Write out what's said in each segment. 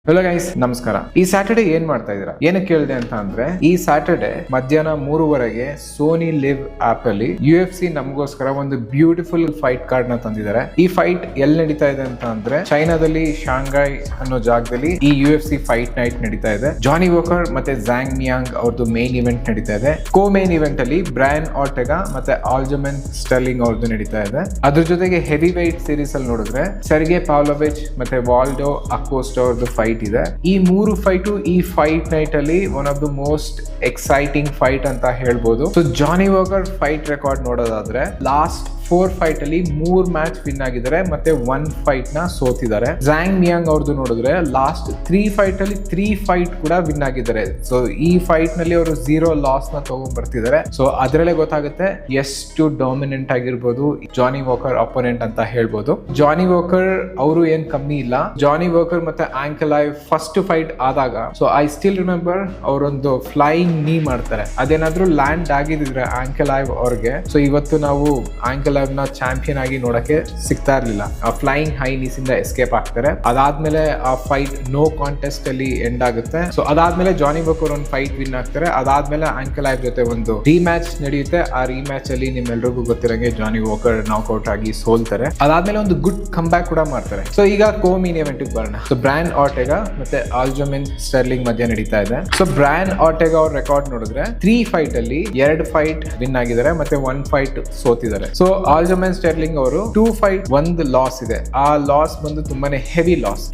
Hello guys, ನಮಸ್ಕಾರ. ಈ Saturday ಏನ್ ಮಾಡ್ತಾ ಇದೀರಾ? ಏನಕ್ಕೆ ಕೇಳಿದೆ ಅಂತ ಅಂದ್ರೆ, ಈ ಸ್ಯಾಟರ್ಡೆ ಮಧ್ಯಾಹ್ನ 3:30ಗೆ ಸೋನಿ ಲಿವ್ ಆಪ್ ಅಲ್ಲಿ UFC ನಮಗೋಸ್ಕರ ಒಂದು ಬ್ಯೂಟಿಫುಲ್ ಫೈಟ್ ಕಾರ್ಡ್ ನ ತಂದಿದ್ದಾರೆ. ಈ ಫೈಟ್ ಎಲ್ಲಿ ನಡೀತಾ ಇದೆ ಅಂತ ಅಂದ್ರೆ, ಚೈನಾದಲ್ಲಿ ಶಾಂಘೈ ಅನ್ನೋ ಜಾಗದಲ್ಲಿ ಈ UFC ಫೈಟ್ ನೈಟ್ ನಡೀತಾ ಇದೆ. ಜಾನಿ ವೋಕರ್ ಮತ್ತೆ ಝ್ಯಾಂಗ್ ಮಿಯಾಂಗ್ ಅವ್ರದ್ದು ಮೇನ್ ಇವೆಂಟ್ ನಡೀತಾ ಇದೆ. ಕೋ ಮೇನ್ ಇವೆಂಟ್ ಅಲ್ಲಿ ಬ್ರಯಾನ್ ಆರ್ಟೆಗಾ ಮತ್ತೆ ಆಲ್ಜಮೆನ್ ಸ್ಟರ್ಲಿಂಗ್ ಅವ್ರದ್ದು ನಡೀತಾ ಇದೆ. ಅದ್ರ ಜೊತೆಗೆ ಹೆವಿ ವೇಟ್ ಸೀರೀಸ್ ಅಲ್ಲಿ ನೋಡಿದ್ರೆ ಸೆರ್ಗೆ ಪಾವ್ಲೋವಿಚ್ ಮತ್ತೆ ವಾಲ್ಡೋ ಅಕೋಸ್ಟಾ ಅವ್ರದ್ದು ಫೈಟ್ ಇದೆ. ಈ ಮೂರು ಫೈಟು ಈ ಫೈಟ್ ನೈಟ್ ಅಲ್ಲಿ one of the most exciting fight ಅಂತ ಹೇಳ್ಬೋದು. ಸೊ ಜಾನಿ ವಾಕರ್ ಫೈಟ್ ರೆಕಾರ್ಡ್ ನೋಡೋದಾದ್ರೆ ಲಾಸ್ಟ್ 4 ಫೈಟ್ ಅಲ್ಲಿ 3 ಮ್ಯಾಚ್ ವಿನ್ ಆಗಿದ್ದಾರೆ ಮತ್ತೆ 1 ಫೈಟ್ ನ ಸೋತಿದ್ದಾರೆ. ಝ್ಯಾಂಗ್ ಮಿಯಾಂಗ್ ಅವ್ರದ್ದು ನೋಡಿದ್ರೆ ಲಾಸ್ಟ್ 3 ಫೈಟ್ ಅಲ್ಲಿ 3 ಫೈಟ್ ಕೂಡ ವಿನ್ ಆಗಿದ್ದಾರೆ. ಸೊ ಈ ಫೈಟ್ ನಲ್ಲಿ ಅವರು 0 ಲಾಸ್ ನ ತಗೊಂಡ್ ಬರ್ತಿದ್ದಾರೆ. ಸೊ ಅದ್ರಲ್ಲೇ ಗೊತ್ತಾಗುತ್ತೆ ಎಷ್ಟು ಡಾಮಿನೆಂಟ್ ಆಗಿರ್ಬೋದು ಜಾನಿ ವಾಕರ್ ಅಪೋನೆಂಟ್ ಅಂತ ಹೇಳ್ಬೋದು. ಜಾನಿ ವಾಕರ್ ಅವರು ಏನ್ ಕಮ್ಮಿ ಇಲ್ಲ. ಜಾನಿ ವಾಕರ್ ಮತ್ತೆ ಆಂಕಲೈವ್ ಫಸ್ಟ್ ಫೈಟ್ ಆದಾಗ, ಸೊ ಐ ಸ್ಟಿಲ್ ರಿಮೆಂಬರ್ ಅವರೊಂದು ಫ್ಲೈಯಿಂಗ್ ನೀ ಮಾಡ್ತಾರೆ. ಅದೇನಾದ್ರೂ ಲ್ಯಾಂಡ್ ಆಗಿದ್ರೆ ಆಂಕಲೈವ್ ಅವ್ರಿಗೆ, ಸೊ ಇವತ್ತು ನಾವು ಆಂಕಲೈವ್ ನ ಚಾಂಪಿಯನ್ ಆಗಿ ನೋಡಕ್ಕೆ ಸಿಗ್ತಾ ಇರ್ಲಿಲ್ಲ. ಆ ಫ್ಲೈಯಿಂಗ್ ಹೈ ನೀಸ್ ಇಂದ ಎಸ್ಕೇಪ್ ಆಗ್ತಾರೆ. ಅದಾದ್ಮೇಲೆ ಆ ಫೈಟ್ ನೋ ಕಾಂಟೆಸ್ಟ್ ಅಲ್ಲಿ ಎಂಡ್ ಆಗುತ್ತೆ. ಸೊ ಅದಾದ್ಮೇಲೆ ಜಾನಿ ವಾಕರ್ ಒಂದು ಫೈಟ್ ವಿನ್ ಆಗ್ತಾರೆ. ಅದಾದ್ಮೇಲೆ ಆಂಕಲೈವ್ ಜೊತೆ ಒಂದು ರಿಮ್ಯಾಚ್ ನಡೆಯುತ್ತೆ. ಆ ರಿಮ್ಯಾಚ್ ಅಲ್ಲಿ ನಿಮ್ಮೆಲ್ರಿಗೂ ಗೊತ್ತಿರಂಗೆ ಜಾನಿ ವಾಕರ್ ನಾಕ್ಔಟ್ ಆಗಿ ಸೋಲ್ತಾರೆ. ಅದಾದ್ಮೇಲೆ ಒಂದು ಗುಡ್ ಕಮ್ ಬ್ಯಾಕ್ ಕೂಡ ಮಾಡ್ತಾರೆ. ಸೊ ಈಗ ಕೋ ಮೇನ್ ಇವೆಂಟ್ ಬರೋಣ. ಸೊ ಬ್ರಯಾನ್ ಆರ್ಟೆಗಾ ಮತ್ತೆ ಆಲ್ಜಮೆನ್ ಸ್ಟರ್ಲಿಂಗ್ ಮಧ್ಯೆ ನಡೀತಾ ಇದೆ. ಸೊ ಬ್ರಯಾನ್ ಆರ್ಟೆಗಾ ಅವ್ರ ರೆಕಾರ್ಡ್ ನೋಡಿದ್ರೆ 3 ಫೈಟ್ ಅಲ್ಲಿ 2 ಫೈಟ್ ವಿನ್ ಆಗಿದ್ದಾರೆ ಮತ್ತೆ 1 ಫೈಟ್ ಸೋತಿದ್ದಾರೆ. ಸೊ ಆಲ್ಜಮೆನ್ ಸ್ಟರ್ಲಿಂಗ್ ಅವರು 2 ಫೈಟ್ 1 ಲಾಸ್ ಇದೆ. ಆ ಲಾಸ್ ಬಂದು ತುಂಬಾನೇ ಹೆವಿ ಲಾಸ್.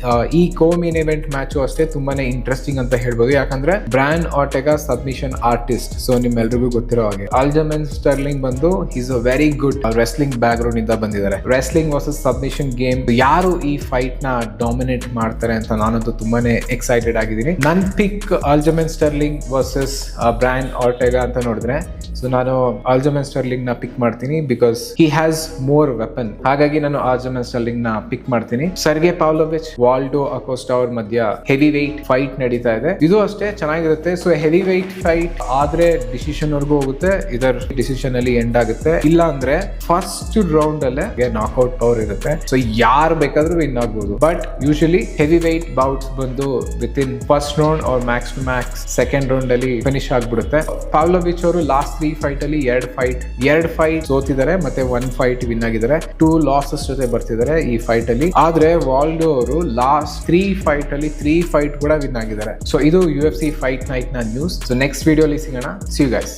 ಈ ಕೋ ಮೇನ್ ಇವೆಂಟ್ ಮ್ಯಾಚ್ ಅಷ್ಟೇ ತುಂಬಾನೇ ಇಂಟ್ರೆಸ್ಟಿಂಗ್ ಅಂತ ಹೇಳ್ಬೋದು. ಯಾಕಂದ್ರೆ ಬ್ರಯಾನ್ ಆರ್ಟೆಗಾ ಸಬ್ಮಿಷನ್ ಆರ್ಟಿಸ್ಟ್. ಸೊ ನಿಮ್ಮೆಲ್ರಿಗೂ ಗೊತ್ತಿರೋ ಹಾಗೆ ಆಲ್ಜಮೆನ್ ಸ್ಟರ್ಲಿಂಗ್ ಬಂದು is a very good wrestling back ground ಇಂದ ಬಂದಿದ್ದಾರೆ. ರೆಸ್ಲಿಂಗ್ ವರ್ಸಸ್ ಸಬ್ಮಿಷನ್ ಗೇಮ್ ಯಾರು ಈ ಫೈಟ್ ನ ಡಾಮಿನೇಟ್ ಮಾಡ್ತಾರೆ ಅಂತ ನಾನಂತೂ ತುಂಬಾನೇ ಎಕ್ಸೈಟೆಡ್ ಆಗಿದ್ದೀನಿ. ನನ್ ಪಿಕ್ ಆಲ್ಜಮೆನ್ ಸ್ಟರ್ಲಿಂಗ್ ವರ್ಸಸ್ ಬ್ರಯಾನ್ ಆರ್ಟೆಗಾ ಅಂತ ನೋಡಿದ್ರೆ, ಸೊ ನಾನು ಆಲ್ಜಮೆನ್ ಸ್ಟರ್ಲಿಂಗ್ ನ ಪಿಕ್ ಮಾಡ್ತೀನಿ because he has more weapon. ಹಾಗಾಗಿ ನಾನು ಆಲ್ಜಮೆನ್ ಸ್ಟರ್ಲಿಂಗ್ ನ ಪಿಕ್ ಮಾಡ್ತೀನಿ. ಸೆರ್ಗೆ ಪಾವ್ಲೋವಿಚ್ ವಾಲ್ಡೋ ಅಕೋಸ್ಟಾ ಅವ್ರ ಮಧ್ಯ ಹೆವಿ ವೇಟ್ ಫೈಟ್ ನಡೀತಾ ಇದೆ. ಇದು ಅಷ್ಟೇ ಚೆನ್ನಾಗಿರುತ್ತೆ. ಸೊ ಹೆವಿ ವೇಟ್ ಫೈಟ್ ಆದ್ರೆ ಡಿಸಿಷನ್ ವರ್ಗೂ ಹೋಗುತ್ತೆ. ಇದರ ಡಿಸಿಷನ್ ಅಲ್ಲಿ ಎಂಡ್ ಆಗುತ್ತೆ. ಇಲ್ಲ ಅಂದ್ರೆ ಫಸ್ಟ್ ರೌಂಡ್ ಅಲ್ಲೇ ನಾಕ್ಔಟ್ ಪವರ್ ಇರುತ್ತೆ. ಸೊ ಯಾರು ಬೇಕಾದ್ರೂ ವಿನ್ ಆಗ್ಬಹುದು. But usually heavy weight bouts ಬಂದು within first round or max to max second round ಅಲ್ಲಿ ಫಿನಿಶ್ ಆಗ್ಬಿಡುತ್ತೆ. ಪಾವ್ಲೋವಿಚ್ ಅವರು ಲಾಸ್ಟ್ 3 ಫೈಟ್ ಅಲ್ಲಿ 2 ಫೈಟ್ ಸೋತಿದ್ದಾರೆ ಮತ್ತೆ 1 ಫೈಟ್ ವಿನ್ ಆಗಿದ್ದಾರೆ. 2 ಲಾಸಸ್ ಜೊತೆ ಬರ್ತಿದ್ದಾರೆ ಈ ಫೈಟ್ ಅಲ್ಲಿ. ಆದ್ರೆ ವಾಲ್ಡೋ ಅವರು ಲಾಸ್ಟ್ 3 ಫೈಟ್ ಅಲ್ಲಿ 3 ಫೈಟ್ ಕೂಡ ವಿನ್ ಆಗಿದ್ದಾರೆ. ಸೊ ಇದು UFC ಫೈಟ್ ನೈಟ್ ನ ನ್ಯೂಸ್. ಸೊ ನೆಕ್ಸ್ಟ್ ವಿಡಿಯೋ ಅಲ್ಲಿ ಸಿಗೋಣ. See you guys.